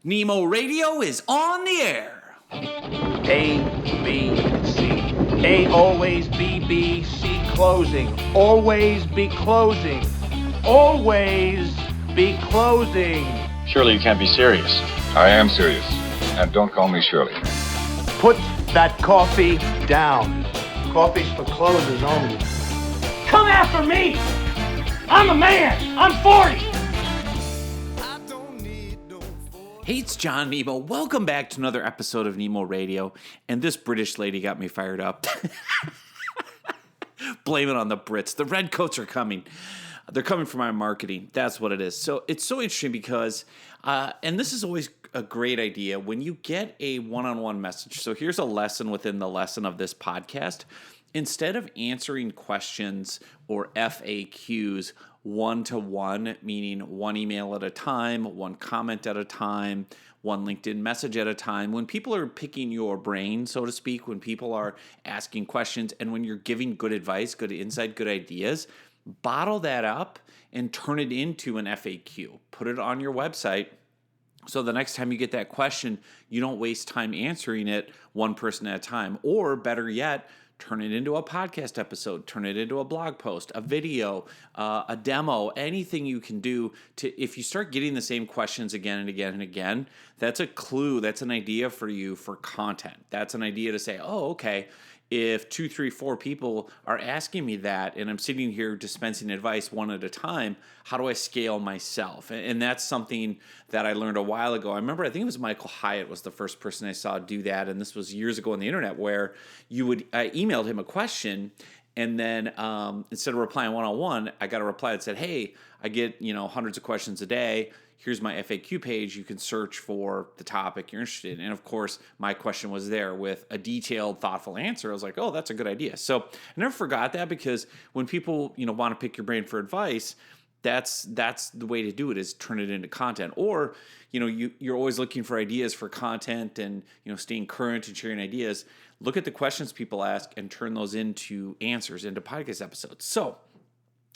Nemo Radio is on the air. A, B, C. A, always, B, C, closing. Always be closing. Always be closing. Surely you can't be serious. I am serious. And don't call me Shirley. Put that coffee down. Coffee's for closers only. Come after me! I'm a man! I'm 40! Hey, it's John Nemo. Welcome back to another episode of Nemo Radio. And this British lady got me fired up. Blame it on the Brits. The redcoats are coming. They're coming for my marketing. That's what it is. So it's so interesting because, and this is always a great idea, when you get a one-on-one message. So here's a lesson within the lesson of this podcast. Instead of answering questions or FAQs one-to-one, meaning one email at a time, one comment at a time, one LinkedIn message at a time, when people are picking your brain, so to speak, when people are asking questions, and when you're giving good advice, good insight, good ideas, bottle that up and turn it into an FAQ. Put it on your website. So the next time you get that question, you don't waste time answering it one person at a time. Or better yet, turn it into a podcast episode, turn it into a blog post, a video, a demo, anything you can do to, if you start getting the same questions again and again and again, that's a clue, that's an idea for you for content. That's an idea to say, oh, okay, if 2, 3, 4 people are asking me that and I'm sitting here dispensing advice one at a time, how do I scale myself? And that's something that I learned a while ago. I remember, I think it was Michael Hyatt was the first person I saw do that. And this was years ago on the internet, where I emailed him a question, and then instead of replying one-on-one, I got a reply that said, hey, I get hundreds of questions a day. Here's my FAQ page. You can search for the topic you're interested in. And of course, my question was there with a detailed, thoughtful answer. I was like, oh, that's a good idea. So I never forgot that, because when people, want to pick your brain for advice, that's the way to do it, is turn it into content. Or, you're always looking for ideas for content and, staying current and sharing ideas. Look at the questions people ask and turn those into answers, into podcast episodes. So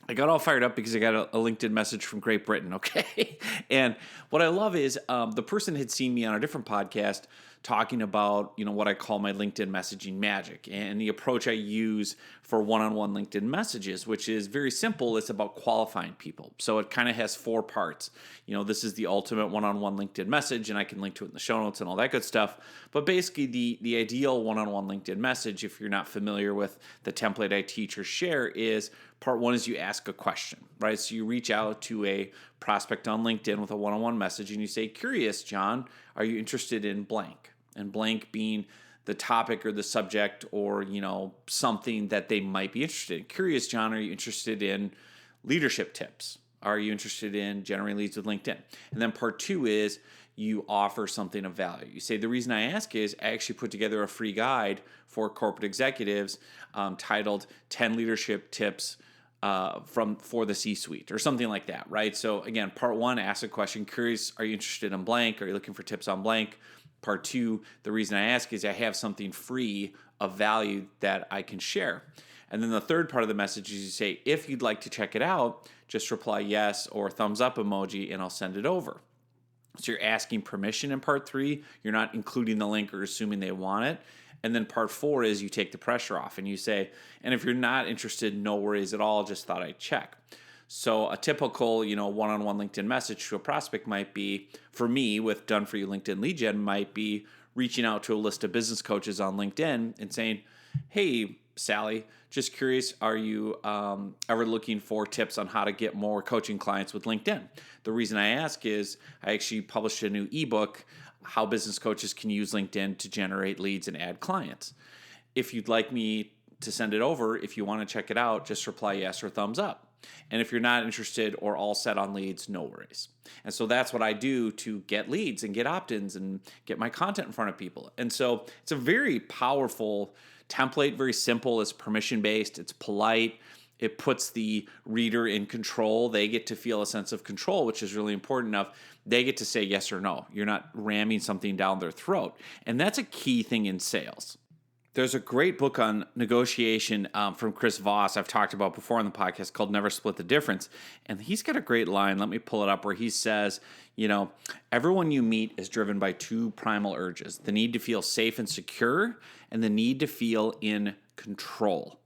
I got all fired up because I got a LinkedIn message from Great Britain, okay? And what I love is the person had seen me on a different podcast talking about, what I call my LinkedIn messaging magic and the approach I use for one-on-one LinkedIn messages, which is very simple. It's about qualifying people. So it kind of has 4 parts. This is the ultimate one-on-one LinkedIn message, and I can link to it in the show notes and all that good stuff. But basically, the ideal one-on-one LinkedIn message, if you're not familiar with the template I teach or share, is part 1 is you ask a question, right? So you reach out to a prospect on LinkedIn with a one-on-one message and you say, curious, John, are you interested in blank? And blank being the topic or the subject or, something that they might be interested in. Curious, John, are you interested in leadership tips? Are you interested in generating leads with LinkedIn? And then part 2 is you offer something of value. You say, the reason I ask is I actually put together a free guide for corporate executives titled 10 Leadership Tips for the C-suite, or something like that, right? So again, part 1, ask a question. Curious, are you interested in blank? Are you looking for tips on blank? Part 2, the reason I ask is I have something free of value that I can share. And then the third part of the message is you say, if you'd like to check it out, just reply yes or thumbs up emoji and I'll send it over. So you're asking permission in part 3. You're not including the link or assuming they want it. And then part 4 is you take the pressure off and you say, and if you're not interested, no worries at all, just thought I'd check. So a typical, one-on-one LinkedIn message to a prospect might be, for me, with Done For You LinkedIn Lead Gen, might be reaching out to a list of business coaches on LinkedIn and saying, hey, Sally, just curious, are you ever looking for tips on how to get more coaching clients with LinkedIn? The reason I ask is I actually published a new ebook, How Business Coaches Can Use LinkedIn to Generate Leads and Add Clients. If you'd like me to send it over, if you want to check it out, just reply yes or thumbs up. And if you're not interested or all set on leads, no worries. And so that's what I do to get leads and get opt-ins and get my content in front of people. And so it's a very powerful template, very simple. It's permission-based. It's polite. It puts the reader in control. They get to feel a sense of control, which is really important enough. They get to say yes or no. You're not ramming something down their throat. And that's a key thing in sales. There's a great book on negotiation from Chris Voss I've talked about before on the podcast called Never Split the Difference. And he's got a great line. Let me pull it up where he says, everyone you meet is driven by two primal urges, the need to feel safe and secure and the need to feel in control.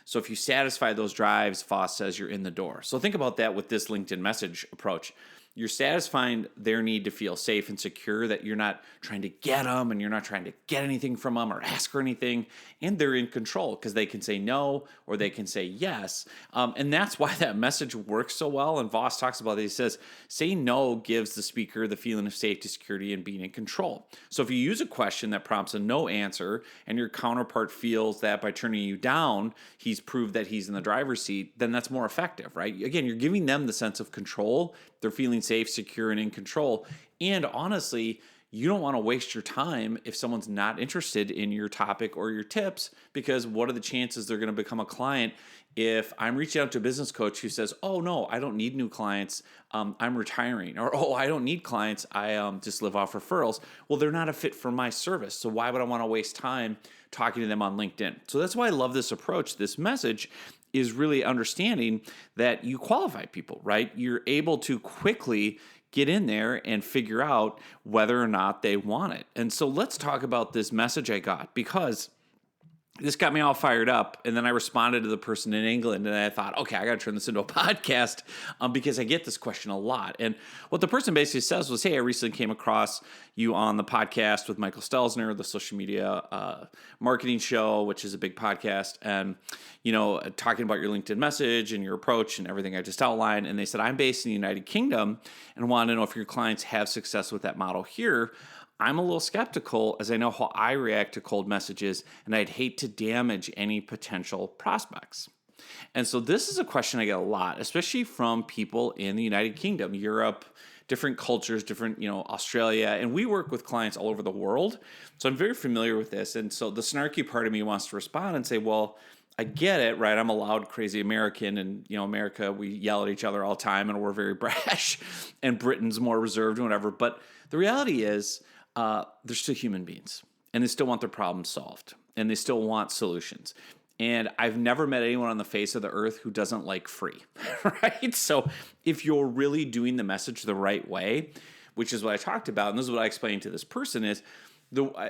So if you satisfy those drives, Voss says you're in the door. So think about that with this LinkedIn message approach. You're satisfying their need to feel safe and secure, that you're not trying to get them and you're not trying to get anything from them or ask for anything. And they're in control because they can say no or they can say yes. And that's why that message works so well. And Voss talks about it. He says, saying no gives the speaker the feeling of safety, security, and being in control. So if you use a question that prompts a no answer and your counterpart feels that by turning you down, he's proved that he's in the driver's seat, then that's more effective, right? Again, you're giving them the sense of control. They're feeling safe, secure, and in control. And honestly, you don't want to waste your time if someone's not interested in your topic or your tips, because what are the chances they're going to become a client if I'm reaching out to a business coach who says, oh, no, I don't need new clients. I'm retiring. Or, oh, I don't need clients. I just live off referrals. Well, they're not a fit for my service. So why would I want to waste time talking to them on LinkedIn? So that's why I love this approach. This message is really understanding that you qualify people, right? You're able to quickly get in there and figure out whether or not they want it. And so let's talk about this message I got, because this got me all fired up. And then I responded to the person in England and I thought, okay, I got to turn this into a podcast because I get this question a lot. And what the person basically says was, hey, I recently came across you on the podcast with Michael Stelzner, the social media marketing show, which is a big podcast. And, talking about your LinkedIn message and your approach and everything I just outlined. And they said, I'm based in the United Kingdom and want to know if your clients have success with that model here. I'm a little skeptical as I know how I react to cold messages, and I'd hate to damage any potential prospects. And so this is a question I get a lot, especially from people in the United Kingdom, Europe, different cultures, different, Australia, and we work with clients all over the world. So I'm very familiar with this. And so the snarky part of me wants to respond and say, well, I get it, right? I'm a loud, crazy American, and America, we yell at each other all the time, and we're very brash, and Britain's more reserved and whatever. But the reality is, they're still human beings, and they still want their problems solved, and they still want solutions. And I've never met anyone on the face of the earth who doesn't like free, right? So if you're really doing the message the right way, which is what I talked about, and this is what I explained to this person is,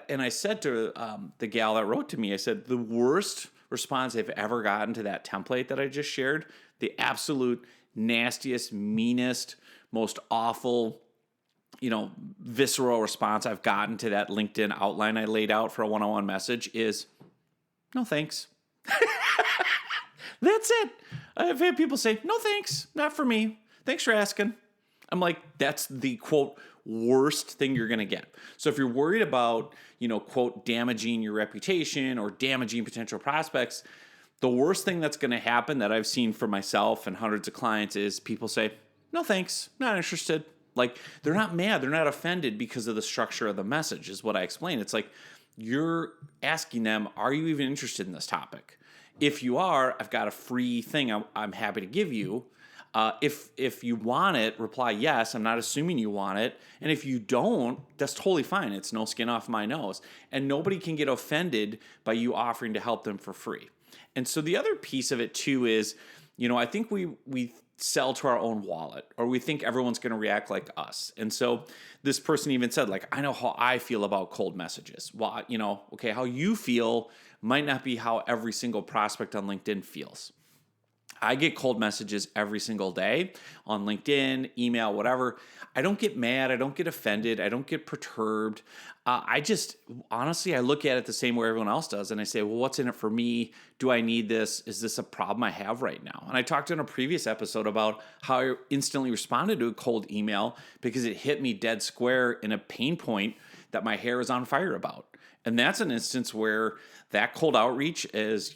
and I said to the gal that wrote to me, I said, the worst response I've ever gotten to that template that I just shared, the absolute nastiest, meanest, most awful, visceral response I've gotten to that LinkedIn outline I laid out for a one-on-one message is, no thanks. That's it. I've had people say, no thanks, not for me. Thanks for asking. I'm like, that's the, quote, worst thing you're going to get. So if you're worried about, quote, damaging your reputation or damaging potential prospects, the worst thing that's going to happen that I've seen for myself and hundreds of clients is people say, no thanks, not interested. Like, they're not mad, they're not offended because of the structure of the message, is what I explained. It's like, you're asking them, are you even interested in this topic? If you are, I've got a free thing I'm happy to give you. If you want it, reply yes. I'm not assuming you want it. And if you don't, that's totally fine. It's no skin off my nose. And nobody can get offended by you offering to help them for free. And so the other piece of it too is, I think we sell to our own wallet, or we think everyone's going to react like us. And so this person even said, like, I know how I feel about cold messages. Well, okay, how you feel might not be how every single prospect on LinkedIn feels. I get cold messages every single day on LinkedIn, email, whatever. I don't get mad. I don't get offended. I don't get perturbed. I just, honestly, I look at it the same way everyone else does. And I say, well, what's in it for me? Do I need this? Is this a problem I have right now? And I talked in a previous episode about how I instantly responded to a cold email because it hit me dead square in a pain point that my hair is on fire about. And that's an instance where that cold outreach, as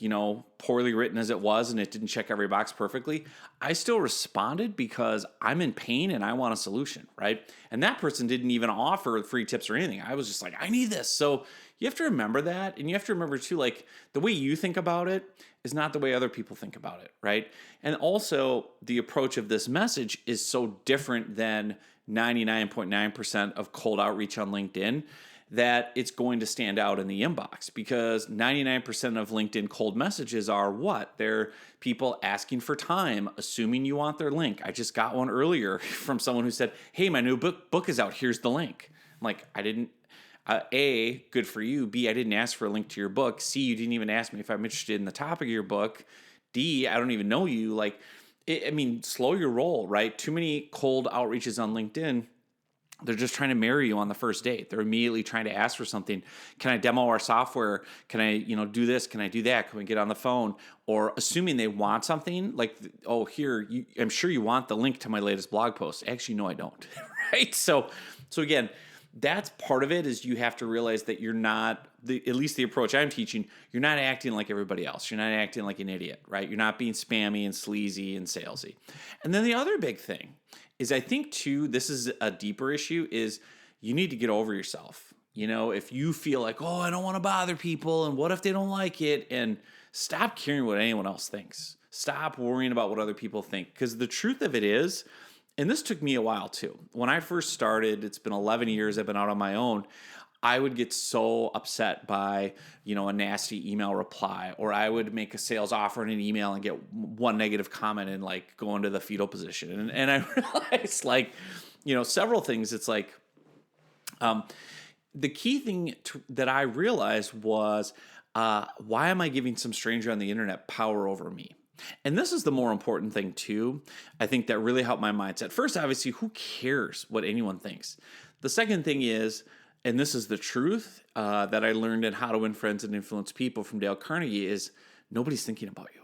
poorly written as it was, and it didn't check every box perfectly, I still responded because I'm in pain and I want a solution, right? And that person didn't even offer free tips or anything. I was just like, I need this. So you have to remember that. And you have to remember too, like, the way you think about it is not the way other people think about it, right? And also the approach of this message is so different than 99.9% of cold outreach on LinkedIn. that it's going to stand out in the inbox, because 99% of LinkedIn cold messages are what? They're people asking for time, assuming you want their link. I just got one earlier from someone who said, hey, my new book is out. Here's the link. I'm like, I didn't, A, good for you. B, I didn't ask for a link to your book. C, you didn't even ask me if I'm interested in the topic of your book. D, I don't even know you. Like, slow your roll, right? Too many cold outreaches on LinkedIn. They're just trying to marry you on the first date. They're immediately trying to ask for something. Can I demo our software? Can I, do this? Can I do that? Can we get on the phone? Or assuming they want something like, oh, here, I'm sure you want the link to my latest blog post. Actually, no, I don't. Right? So again, that's part of it, is you have to realize that you're not, at least the approach I'm teaching, you're not acting like everybody else. You're not acting like an idiot, right? You're not being spammy and sleazy and salesy. And then the other big thing is, I think too, this is a deeper issue, is you need to get over yourself. If you feel like, oh, I don't want to bother people, and what if they don't like it? And stop caring what anyone else thinks. Stop worrying about what other people think. Because the truth of it is, and this took me a while too. When I first started, it's been 11 years I've been out on my own, I would get so upset by, a nasty email reply, or I would make a sales offer in an email and get one negative comment and like go into the fetal position. And I realized several things. It's like, the key thing that I realized was, why am I giving some stranger on the internet power over me? And this is the more important thing too. I think that really helped my mindset. First, obviously, who cares what anyone thinks? The second thing is, and this is the truth that I learned in How to Win Friends and Influence People from Dale Carnegie, is nobody's thinking about you.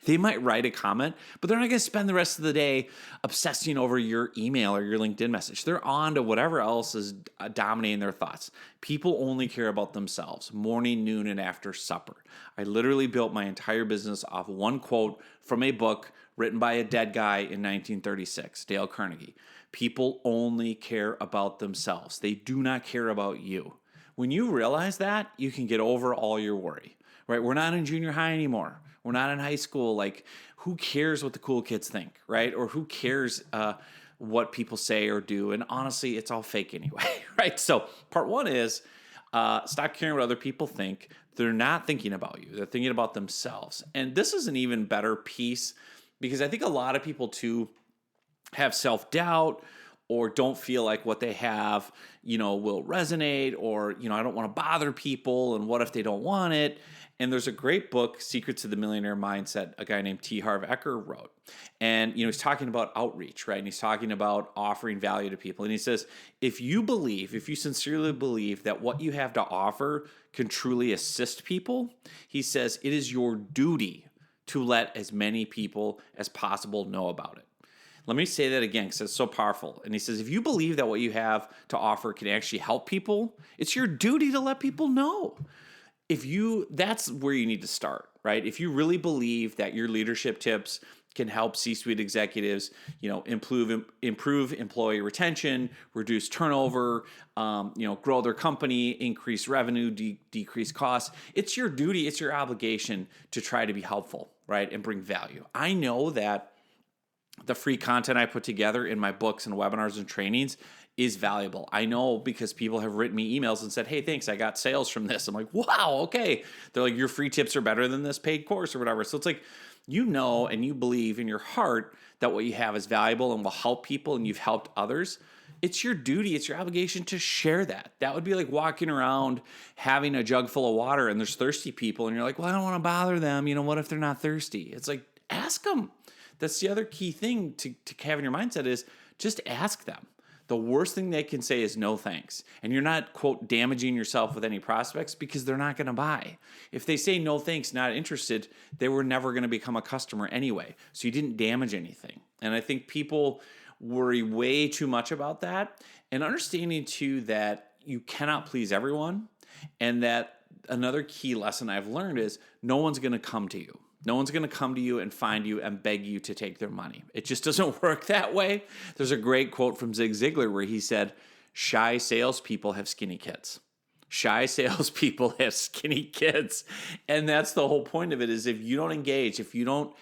They might write a comment, but they're not going to spend the rest of the day obsessing over your email or your LinkedIn message. They're on to whatever else is dominating their thoughts. People only care about themselves, morning, noon, and after supper. I literally built my entire business off one quote from a book written by a dead guy in 1936, Dale Carnegie. People only care about themselves. They do not care about you. When you realize that, you can get over all your worry, right? We're not in junior high anymore. We're not in high school. Like, who cares what the cool kids think, right? Or who cares what people say or do? And honestly, it's all fake anyway, right? So part one is stop caring what other people think. They're not thinking about you. They're thinking about themselves. And this is an even better piece, because I think a lot of people too have self-doubt, or don't feel like what they have, will resonate, or, I don't want to bother people, and what if they don't want it? And there's a great book, Secrets of the Millionaire Mindset, a guy named T. Harv Eker wrote. And, he's talking about outreach, right? And he's talking about offering value to people. And he says, if you sincerely believe that what you have to offer can truly assist people, he says, it is your duty to let as many people as possible know about it. Let me say that again, because it's so powerful. And he says, if you believe that what you have to offer can actually help people, it's your duty to let people know. That's where you need to start, right? If you really believe that your leadership tips can help C-suite executives, improve employee retention, reduce turnover, grow their company, increase revenue, decrease costs, it's your duty, it's your obligation to try to be helpful, right? And bring value. I know that the free content I put together in my books and webinars and trainings is valuable. I know, because people have written me emails and said, hey, thanks, I got sales from this. I'm like, wow, okay. They're like, your free tips are better than this paid course or whatever. So it's like, and you believe in your heart that what you have is valuable and will help people, and you've helped others. It's your duty, it's your obligation to share that. That would be like walking around having a jug full of water and there's thirsty people and you're like, well, I don't want to bother them. What if they're not thirsty? It's like, ask them. That's the other key thing to have in your mindset, is just ask them. The worst thing they can say is no thanks. And you're not, quote, damaging yourself with any prospects, because they're not going to buy. If they say no thanks, not interested, they were never going to become a customer anyway. So you didn't damage anything. And I think people worry way too much about that. And understanding too that you cannot please everyone. And that another key lesson I've learned is no one's going to come to you. No one's going to come to you and find you and beg you to take their money. It just doesn't work that way. There's a great quote from Zig Ziglar where he said, shy salespeople have skinny kids. Shy salespeople have skinny kids. And that's the whole point of it, is if you don't engage, if you don't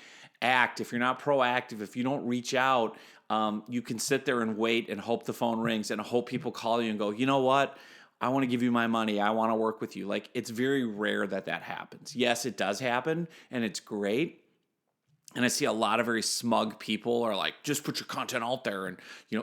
act, if you're not proactive, if you don't reach out, You can sit there and wait and hope the phone rings and hope people call you and go, you know what? I want to give you my money. I want to work with you. Like, it's very rare that happens. Yes, it does happen, and it's great. And I see a lot of very smug people are like, just put your content out there, and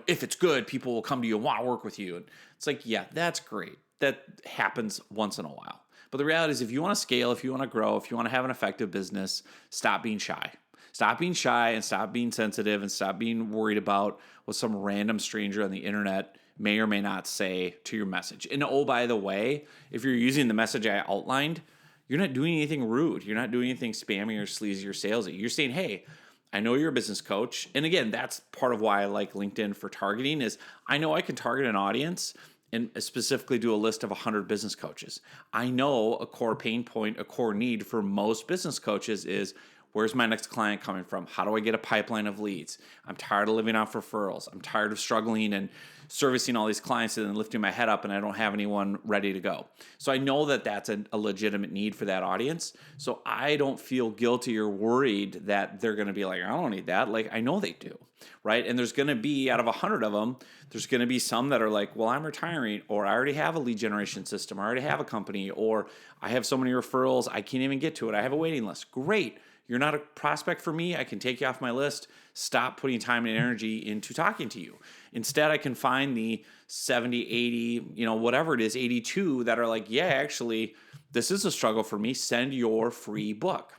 if it's good, people will come to you and want to work with you. And it's like, yeah, that's great. That happens once in a while. But the reality is, if you want to scale, if you want to grow, if you want to have an effective business, stop being shy. Stop being shy and stop being sensitive and stop being worried about what some random stranger on the internet may or may not say to your message. And oh, by the way, if you're using the message I outlined, you're not doing anything rude. You're not doing anything spammy or sleazy or salesy. You're saying, hey, I know you're a business coach. And again, that's part of why I like LinkedIn for targeting is I know I can target an audience and specifically do a list of 100 business coaches. I know a core pain point, a core need for most business coaches is, where's my next client coming from? How do I get a pipeline of leads? I'm tired of living off referrals. I'm tired of struggling and servicing all these clients and then lifting my head up and I don't have anyone ready to go. So I know that that's a legitimate need for that audience. So I don't feel guilty or worried that they're going to be like, I don't need that. Like, I know they do, right? And there's going to be, out of 100 of them, there's going to be some that are like, well, I'm retiring, or I already have a lead generation system, or I already have a company, or I have so many referrals, I can't even get to it. I have a waiting list. Great. You're not a prospect for me. I can take you off my list. Stop putting time and energy into talking to you. Instead, I can find the 70, 80, whatever it is, 82 that are like, yeah, actually, this is a struggle for me. Send your free book.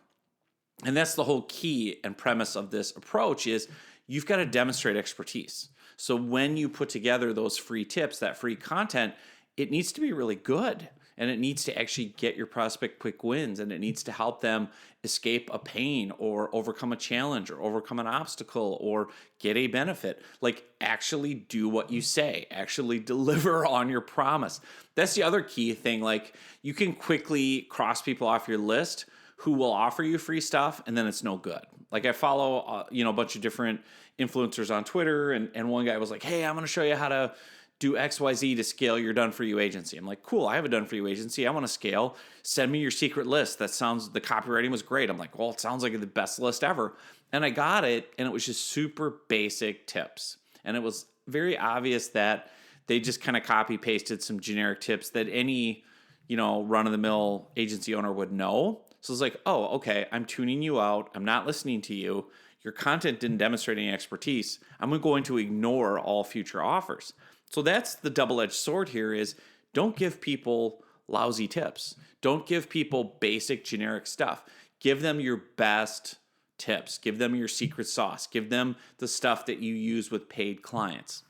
And that's the whole key and premise of this approach is you've got to demonstrate expertise. So when you put together those free tips, that free content, it needs to be really good. And it needs to actually get your prospect quick wins, and it needs to help them escape a pain or overcome a challenge or overcome an obstacle or get a benefit. Like, actually do what you say, actually deliver on your promise. That's the other key thing. Like, you can quickly cross people off your list who will offer you free stuff, and then it's no good. Like, I follow a bunch of different influencers on Twitter, and one guy was like, hey, I'm going to show you how to do XYZ to scale your done-for-you agency. I'm like, cool, I have a done-for-you agency. I want to scale. Send me your secret list. The copywriting was great. I'm like, well, it sounds like the best list ever. And I got it, and it was just super basic tips. And it was very obvious that they just kind of copy-pasted some generic tips that any, run-of-the-mill agency owner would know. So it's like, oh, okay, I'm tuning you out. I'm not listening to you. Your content didn't demonstrate any expertise. I'm going to ignore all future offers. So that's the double-edged sword here is don't give people lousy tips. Don't give people basic generic stuff. Give them your best tips. Give them your secret sauce. Give them the stuff that you use with paid clients.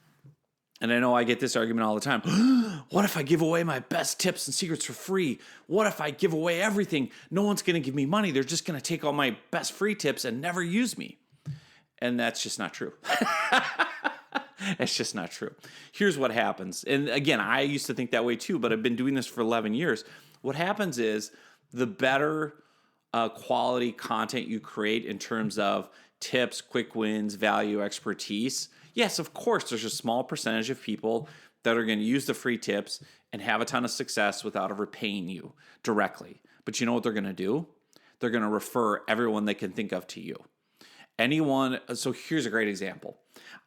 And I know I get this argument all the time. What if I give away my best tips and secrets for free? What if I give away everything? No one's going to give me money. They're just going to take all my best free tips and never use me. And that's just not true. It's just not true. Here's what happens. And again, I used to think that way too, but I've been doing this for 11 years. What happens is the better quality content you create in terms of tips, quick wins, value, expertise. Yes, of course, there's a small percentage of people that are going to use the free tips and have a ton of success without ever paying you directly. But you know what they're going to do? They're going to refer everyone they can think of to you. So here's a great example.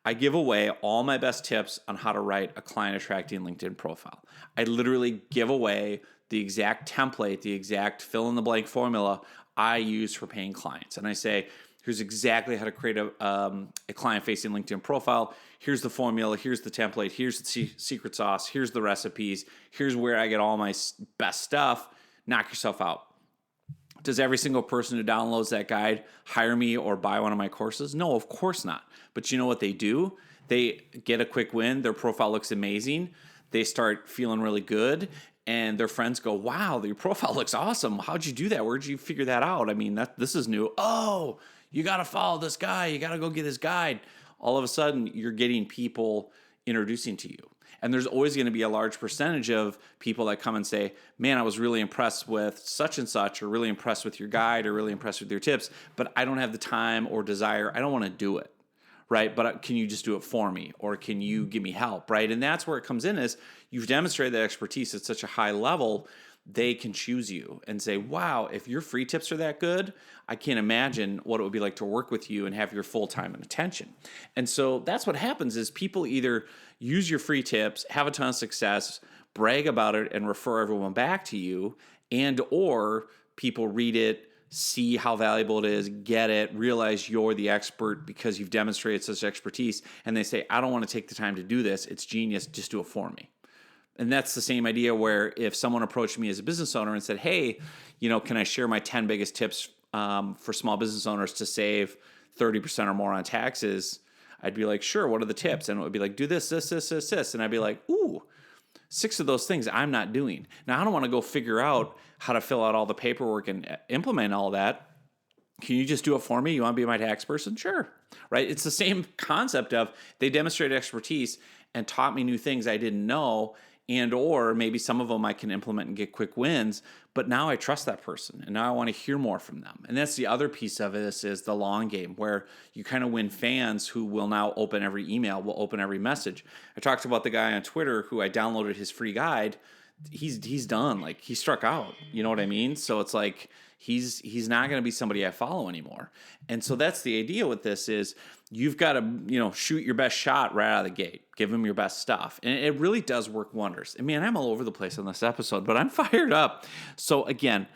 I give away all my best tips on how to write a client attracting LinkedIn profile. I literally give away the exact template, the exact fill in the blank formula I use for paying clients. And I say, here's exactly how to create a client facing LinkedIn profile. Here's the formula. Here's the template. Here's the secret sauce. Here's the recipes. Here's where I get all my best stuff. Knock yourself out. Does every single person who downloads that guide hire me or buy one of my courses? No, of course not. But you know what they do? They get a quick win. Their profile looks amazing. They start feeling really good. And their friends go, wow, your profile looks awesome. How'd you do that? Where'd you figure that out? I mean, this is new. Oh, you got to follow this guy. You got to go get his guide. All of a sudden, you're getting people introducing to you. And there's always going to be a large percentage of people that come and say, man, I was really impressed with such and such, or really impressed with your guide, or really impressed with your tips, but I don't have the time or desire. I don't want to do it, right? But can you just do it for me? Or can you give me help, right? And that's where it comes in is you've demonstrated that expertise at such a high level they can choose you and say, wow, if your free tips are that good, I can't imagine what it would be like to work with you and have your full time and attention. And so that's what happens is people either use your free tips, have a ton of success, brag about it, and refer everyone back to you, and or people read it, see how valuable it is, get it, realize you're the expert because you've demonstrated such expertise, and they say, I don't want to take the time to do this. It's genius. Just do it for me. And that's the same idea where if someone approached me as a business owner and said, hey, can I share my 10 biggest tips for small business owners to save 30% or more on taxes? I'd be like, sure, what are the tips? And it would be like, do this, this, this, this, this. And I'd be like, ooh, 6 of those things I'm not doing. Now, I don't want to go figure out how to fill out all the paperwork and implement all that. Can you just do it for me? You want to be my tax person? Sure. Right? It's the same concept of they demonstrated expertise and taught me new things I didn't know, and or maybe some of them I can implement and get quick wins, but now I trust that person and now I want to hear more from them. And that's the other piece of this is the long game where you kind of win fans who will now open every email, will open every message. I talked about the guy on Twitter who I downloaded his free guide. He's done. Like, he struck out. You know what I mean? So it's like he's not going to be somebody I follow anymore. And so that's the idea with this is you've got to, shoot your best shot right out of the gate. Give them your best stuff. And it really does work wonders. And man, I'm all over the place on this episode, but I'm fired up. So again,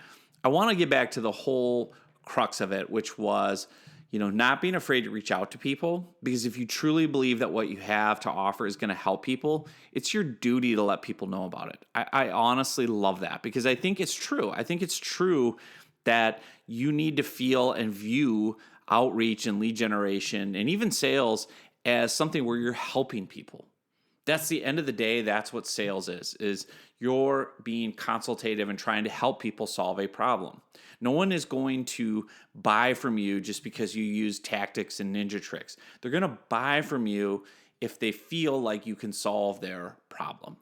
I want to get back to the whole crux of it, which was, not being afraid to reach out to people, because if you truly believe that what you have to offer is going to help people, it's your duty to let people know about it. I honestly love that because I think it's true. I think it's true that you need to feel and view outreach and lead generation and even sales as something where you're helping people. That's the end of the day. That's what sales is you're being consultative and trying to help people solve a problem. No one is going to buy from you just because you use tactics and ninja tricks. They're going to buy from you if they feel like you can solve their problem.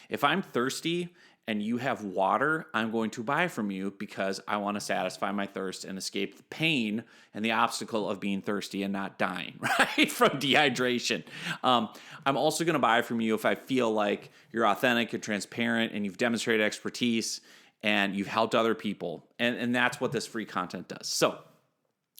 If I'm thirsty and you have water, I'm going to buy from you because I want to satisfy my thirst and escape the pain and the obstacle of being thirsty and not dying, right, from dehydration. I'm also going to buy from you if I feel like you're authentic and transparent and you've demonstrated expertise and you've helped other people. And that's what this free content does. So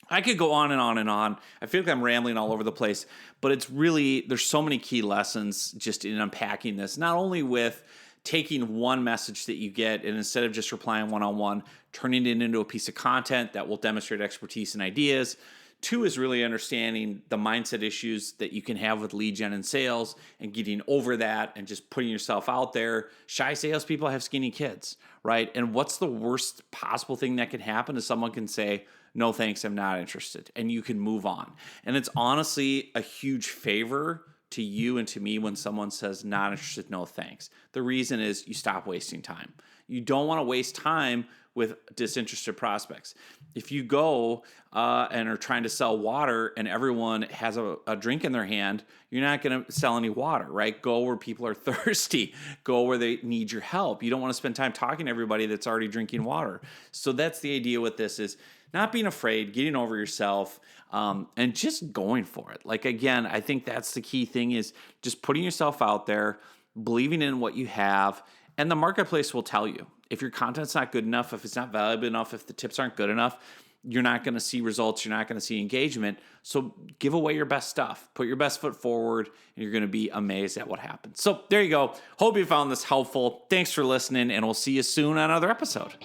I could go on and on and on. I feel like I'm rambling all over the place, but it's really, there's so many key lessons just in unpacking this, not only with taking one message that you get and instead of just replying one-on-one, turning it into a piece of content that will demonstrate expertise and ideas. 2 is really understanding the mindset issues that you can have with lead gen and sales and getting over that and just putting yourself out there. Shy salespeople have skinny kids, right? And what's the worst possible thing that can happen is someone can say, no, thanks, I'm not interested. And you can move on. And it's honestly a huge favor to you and to me when someone says not interested, no thanks. The reason is you stop wasting time. You don't want to waste time with disinterested prospects. If you go and are trying to sell water and everyone has a drink in their hand, you're not going to sell any water, right? Go where people are thirsty. Go where they need your help. You don't want to spend time talking to everybody that's already drinking water. So that's the idea with this is not being afraid, getting over yourself, and just going for it. Like, again, I think that's the key thing is just putting yourself out there, believing in what you have, and the marketplace will tell you. If your content's not good enough, if it's not valuable enough, if the tips aren't good enough, you're not going to see results. You're not going to see engagement. So give away your best stuff. Put your best foot forward, and you're going to be amazed at what happens. So there you go. Hope you found this helpful. Thanks for listening, and we'll see you soon on another episode.